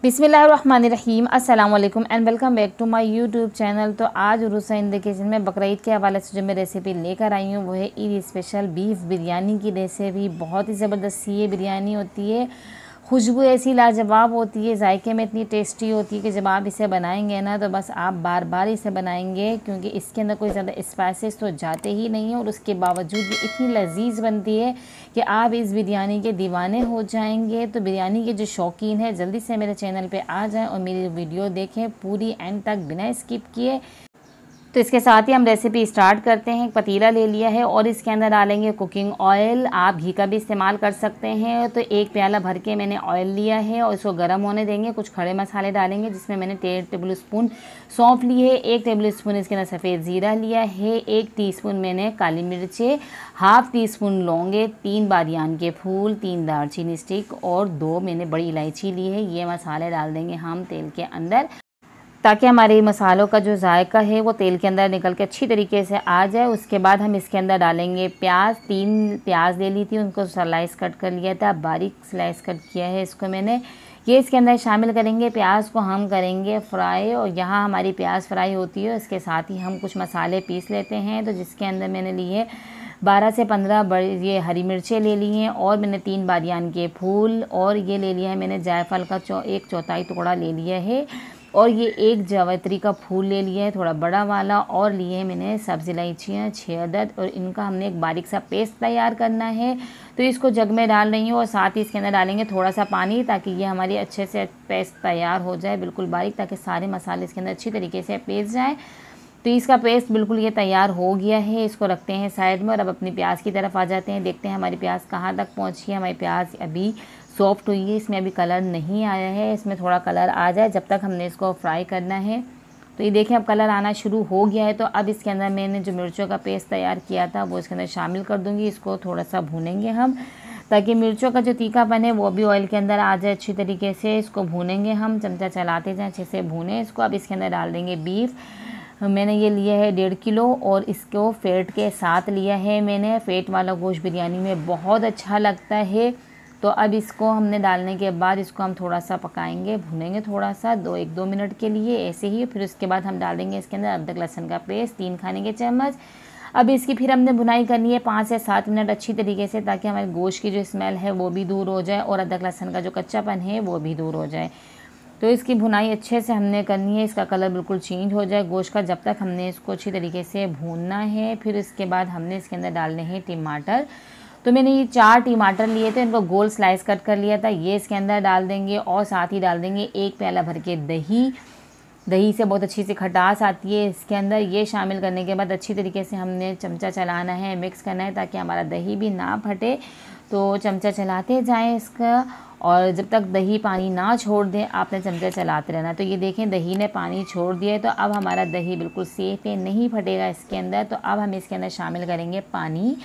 बिस्मिल्लाहिर्रहमानिर्रहीम, अस्सलाम वालेकुम and welcome back to my YouTube channel. तो आज उर्स इन द किचन में बकरा ईद के हवाले से जो मैं रेसिपी लेकर आई हूँ वो है ईद स्पेशल बीफ बिरयानी की रेसिपी। बहुत ही ज़बरदस्त ये बिरयानी होती है, खुशबू ऐसी लाजवाब होती है, जायके में इतनी टेस्टी होती है कि जब आप इसे बनाएंगे ना तो बस आप बार बार इसे बनाएंगे, क्योंकि इसके अंदर कोई ज़्यादा स्पाइसेस तो जाते ही नहीं है और उसके बावजूद भी इतनी लजीज बनती है कि आप इस बिरयानी के दीवाने हो जाएंगे। तो बिरयानी के जो शौकीन है जल्दी से मेरे चैनल पे आ जाएं और मेरी वीडियो देखें पूरी एंड तक बिना स्किप किए। तो इसके साथ ही हम रेसिपी स्टार्ट करते हैं। एक पतीला ले लिया है और इसके अंदर डालेंगे कुकिंग ऑयल, आप घी का भी इस्तेमाल कर सकते हैं। तो एक प्याला भर के मैंने ऑयल लिया है और इसको गर्म होने देंगे। कुछ खड़े मसाले डालेंगे जिसमें मैंने 1.5 टेबल स्पून सौंफ ली है, 1 टेबल स्पून इसके अंदर सफ़ेद ज़ीरा लिया है, 1 टीस्पून मैंने काली मिर्चें, हाफ़ टी स्पून लौंगे, 3 बादियान के फूल, 3 दालचीनी स्टिक और 2 मैंने बड़ी इलायची ली है। ये मसाले डाल देंगे हम तेल के अंदर ताकि हमारे मसालों का जो जायका है वो तेल के अंदर निकल के अच्छी तरीके से आ जाए। उसके बाद हम इसके अंदर डालेंगे प्याज। 3 प्याज ले ली थी, उनको स्लाइस कट कर लिया था, बारीक स्लाइस कट किया है इसको मैंने। ये इसके अंदर शामिल करेंगे, प्याज को हम करेंगे फ्राई। और यहाँ हमारी प्याज फ्राई होती है इसके साथ ही हम कुछ मसाले पीस लेते हैं। तो जिसके अंदर मैंने लिए 12 से 15 बड़ी ये हरी मिर्चें ले ली हैं और मैंने 3 बादियान के फूल और ये ले लिया है मैंने जायफल का 1/4 टुकड़ा ले लिया है और ये 1 जावित्री का फूल ले लिया है थोड़ा बड़ा वाला और लिए है मैंने सब्ज़ इलायचियाँ 6 अदद और इनका हमने एक बारीक सा पेस्ट तैयार करना है। तो इसको जग में डाल रही हूँ और साथ ही इसके अंदर डालेंगे थोड़ा सा पानी ताकि ये हमारी अच्छे से पेस्ट तैयार हो जाए बिल्कुल बारीक, ताकि सारे मसाले इसके अंदर अच्छी तरीके से पेस्ट जाए। तो इसका पेस्ट बिल्कुल ये तैयार हो गया है, इसको रखते हैं साइड में और अब अपनी प्याज की तरफ आ जाते हैं। देखते हैं हमारी प्याज कहाँ तक पहुँची है। हमारी प्याज अभी सॉफ्ट हुई है, इसमें अभी कलर नहीं आया है, इसमें थोड़ा कलर आ जाए जब तक हमने इसको फ्राई करना है। तो ये देखें अब कलर आना शुरू हो गया है। तो अब इसके अंदर मैंने जो मिर्चों का पेस्ट तैयार किया था वो इसके अंदर शामिल कर दूँगी। इसको थोड़ा सा भूनेंगे हम ताकि मिर्चों का जो तीखापन है वो भी ऑयल के अंदर आ जाए अच्छी तरीके से। इसको भूनेंगे हम, चमचा चलाते जाएँ अच्छे से भूनें इसको। अब इसके अंदर डाल देंगे बीफ। मैंने ये लिया है 1.5 किलो और इसको फेट के साथ लिया है मैंने। फेट वाला गोश्त बिरयानी में बहुत अच्छा लगता है। तो अब इसको हमने डालने के बाद इसको हम थोड़ा सा पकाएंगे, भूनेंगे थोड़ा सा 1-2 मिनट के लिए ऐसे ही। फिर उसके बाद हम डालेंगे इसके अंदर अदरक लहसुन का पेस्ट 3 खाने के चम्मच। अब इसकी फिर हमने भुनाई करनी है 5 से 7 मिनट अच्छी तरीके से, ताकि हमारे गोश्त की जो स्मेल है वो भी दूर हो जाए और अदरक लहसुन का जो कच्चापन है वो भी दूर हो जाए। तो इसकी भुनाई अच्छे से हमने करनी है, इसका कलर बिल्कुल चेंज हो जाए गोश्त का, जब तक हमने इसको अच्छी तरीके से भूनना है। फिर इसके बाद हमने इसके अंदर डालने हैं टमाटर। तो मैंने ये 4 टमाटर लिए थे, इनको गोल स्लाइस कट कर लिया था, ये इसके अंदर डाल देंगे और साथ ही डाल देंगे 1 प्याला भर के दही। दही से बहुत अच्छी सी खटास आती है इसके अंदर। ये शामिल करने के बाद अच्छी तरीके से हमने चमचा चलाना है, मिक्स करना है ताकि हमारा दही भी ना फटे। तो चमचा चलाते जाएं इसका और जब तक दही पानी ना छोड़ दे आपने चमचा चलाते रहना। तो ये देखें दही ने पानी छोड़ दिया है, तो अब हमारा दही बिल्कुल सेफ है, नहीं फटेगा इसके अंदर। तो अब हम इसके अंदर शामिल करेंगे पानी।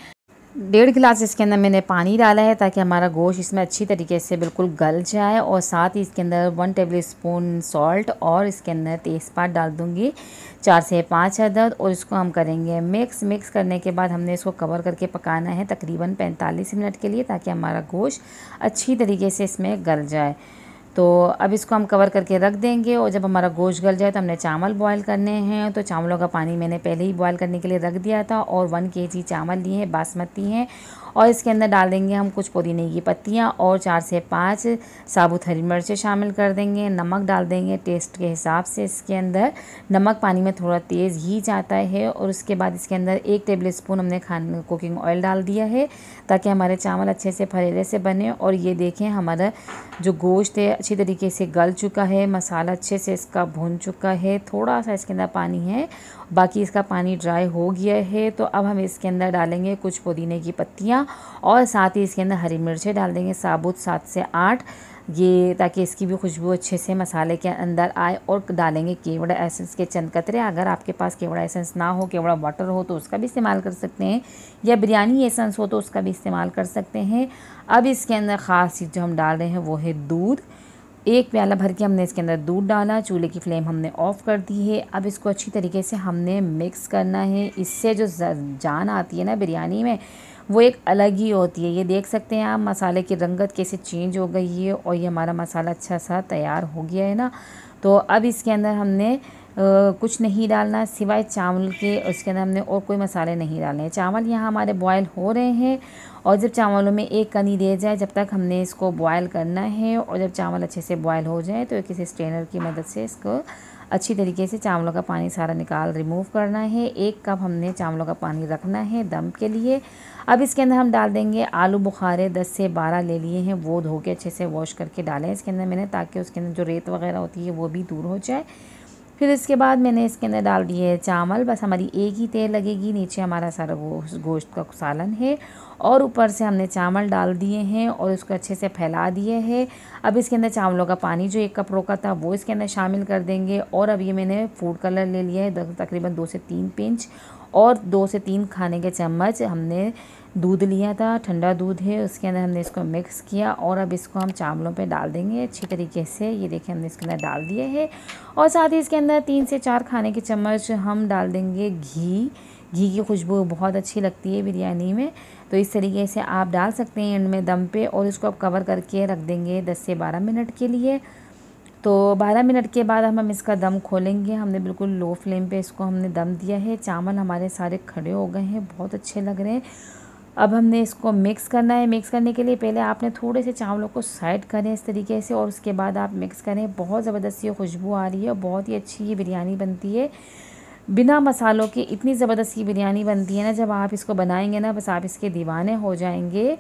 1.5 गिलास इसके अंदर मैंने पानी डाला है ताकि हमारा गोश्त इसमें अच्छी तरीके से बिल्कुल गल जाए। और साथ ही इसके अंदर 1 टेबल स्पून सॉल्ट और इसके अंदर तेज़पात डाल दूँगी 4 से 5 अदद और इसको हम करेंगे मिक्स करने के बाद हमने इसको कवर करके पकाना है तकरीबन 45 मिनट के लिए, ताकि हमारा गोश्त अच्छी तरीके से इसमें गल जाए। तो अब इसको हम कवर करके रख देंगे और जब हमारा गोश्त गल जाए तो हमने चावल बॉयल करने हैं। तो चावलों का पानी मैंने पहले ही बॉयल करने के लिए रख दिया था और 1 केजी चावल लिए हैं, बासमती हैं। और इसके अंदर डाल देंगे हम कुछ पुदीने की पत्तियां और 4 से 5 साबुत हरी मिर्चें शामिल कर देंगे। नमक डाल देंगे टेस्ट के हिसाब से, इसके अंदर नमक पानी में थोड़ा तेज़ ही जाता है। और उसके बाद इसके अंदर 1 टेबल स्पून हमने कुकिंग ऑयल डाल दिया है ताकि हमारे चावल अच्छे से फरेरे से बने। और ये देखें हमारा जो गोश्त है अच्छी तरीके से गल चुका है, मसाला अच्छे से इसका भून चुका है, थोड़ा सा इसके अंदर पानी है, बाकी इसका पानी ड्राई हो गया है। तो अब हम इसके अंदर डालेंगे कुछ पुदीने की पत्तियां और साथ ही इसके अंदर हरी मिर्चें डाल देंगे साबुत 7 से 8, ये ताकि इसकी भी खुशबू अच्छे से मसाले के अंदर आए। और डालेंगे केवड़ा एसेंस के चंद कतरे। अगर आपके पास केवड़ा एसेंस ना हो, केवड़ा वाटर हो तो उसका भी इस्तेमाल कर सकते हैं, या बिरयानी एसेंस हो तो उसका भी इस्तेमाल कर सकते हैं। अब इसके अंदर ख़ास चीज़ जो हम डाल रहे हैं वो है दूध। 1 प्याला भर के हमने इसके अंदर दूध डाला, चूल्हे की फ्लेम हमने ऑफ़ कर दी है। अब इसको अच्छी तरीके से हमने मिक्स करना है, इससे जो जान आती है ना बिरयानी में वो एक अलग ही होती है। ये देख सकते हैं आप मसाले की रंगत कैसे चेंज हो गई है और ये हमारा मसाला अच्छा सा तैयार हो गया है ना। तो अब इसके अंदर हमने कुछ नहीं डालना सिवाय चावल के। उसके अंदर हमने और कोई मसाले नहीं डालने हैं। चावल यहाँ हमारे बॉयल हो रहे हैं और जब चावलों में एक कनी रह जाए जब तक हमने इसको बॉयल करना है। और जब चावल अच्छे से बॉयल हो जाए तो किसी स्ट्रेनर की मदद से इसको अच्छी तरीके से चावलों का पानी सारा रिमूव करना है। 1 कप हमने चावलों का पानी रखना है दम के लिए। अब इसके अंदर हम डाल देंगे आलू बुखारे 10 से 12 ले लिए हैं, वो धो के अच्छे से वॉश करके डालें इसके अंदर मैंने, ताकि उसके अंदर जो रेत वगैरह होती है वो भी दूर हो जाए। फिर इसके बाद मैंने इसके अंदर डाल दिए चावल। बस हमारी एक ही तेल लगेगी, नीचे हमारा सारा गोश्त का सालन है और ऊपर से हमने चावल डाल दिए हैं और इसको अच्छे से फैला दिए हैं। अब इसके अंदर चावलों का पानी जो 1 कप रोका था वो इसके अंदर शामिल कर देंगे। और अब ये मैंने फूड कलर ले लिया है तकरीबन 2 से 3 पिंच और 2 से 3 खाने के चम्मच हमने दूध लिया था, ठंडा दूध है, उसके अंदर हमने इसको मिक्स किया और अब इसको हम चावलों पे डाल देंगे अच्छी तरीके से। ये देखिए हमने इसके अंदर डाल दिए हैं और साथ ही इसके अंदर 3 से 4 खाने के चम्मच हम डाल देंगे घी। घी की खुशबू बहुत अच्छी लगती है बिरयानी में, तो इस तरीके से आप डाल सकते हैं एंड में दम पे। और इसको अब कवर करके रख देंगे 10 से 12 मिनट के लिए। तो 12 मिनट के बाद हम इसका दम खोलेंगे। हमने बिल्कुल लो फ्लेम पे इसको हमने दम दिया है। चावल हमारे सारे खड़े हो गए हैं, बहुत अच्छे लग रहे हैं। अब हमने इसको मिक्स करना है। मिक्स करने के लिए पहले आपने थोड़े से चावलों को साइड करें इस तरीके से और उसके बाद आप मिक्स करें। बहुत ज़बरदस्त ये खुशबू आ रही है और बहुत ही अच्छी ये बिरयानी बनती है। बिना मसालों के इतनी ज़बरदस्त ये बिरयानी बनती है ना, जब आप इसको बनाएंगे ना बस आप इसके दीवाने हो जाएंगे।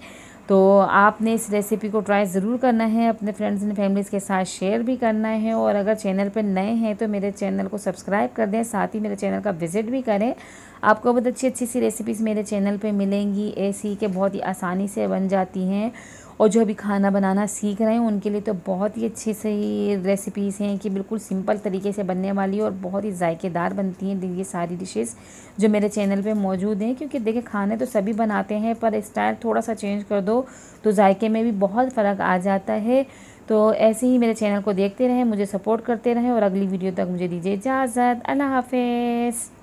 तो आपने इस रेसिपी को ट्राई ज़रूर करना है, अपने फ्रेंड्स एंड फैमिलीज़ के साथ शेयर भी करना है। और अगर चैनल पर नए हैं तो मेरे चैनल को सब्सक्राइब कर दें, साथ ही मेरे चैनल का विज़िट भी करें। आपको बहुत अच्छी अच्छी सी रेसिपीज़ मेरे चैनल पे मिलेंगी, ऐसी कि बहुत ही आसानी से बन जाती हैं। और जो अभी खाना बनाना सीख रहे हैं उनके लिए तो बहुत ही अच्छी सी रेसिपीज़ हैं कि बिल्कुल सिंपल तरीके से बनने वाली और बहुत ही जायकेदार बनती हैं ये सारी डिशेस जो मेरे चैनल पे मौजूद हैं। क्योंकि देखिए खाने तो सभी बनाते हैं पर स्टाइल थोड़ा सा चेंज कर दो तो जायके में भी बहुत फ़र्क आ जाता है। तो ऐसे ही मेरे चैनल को देखते रहें, मुझे सपोर्ट करते रहें और अगली वीडियो तक मुझे दीजिए इजाज़त। अल्लाह हाफ़िज़।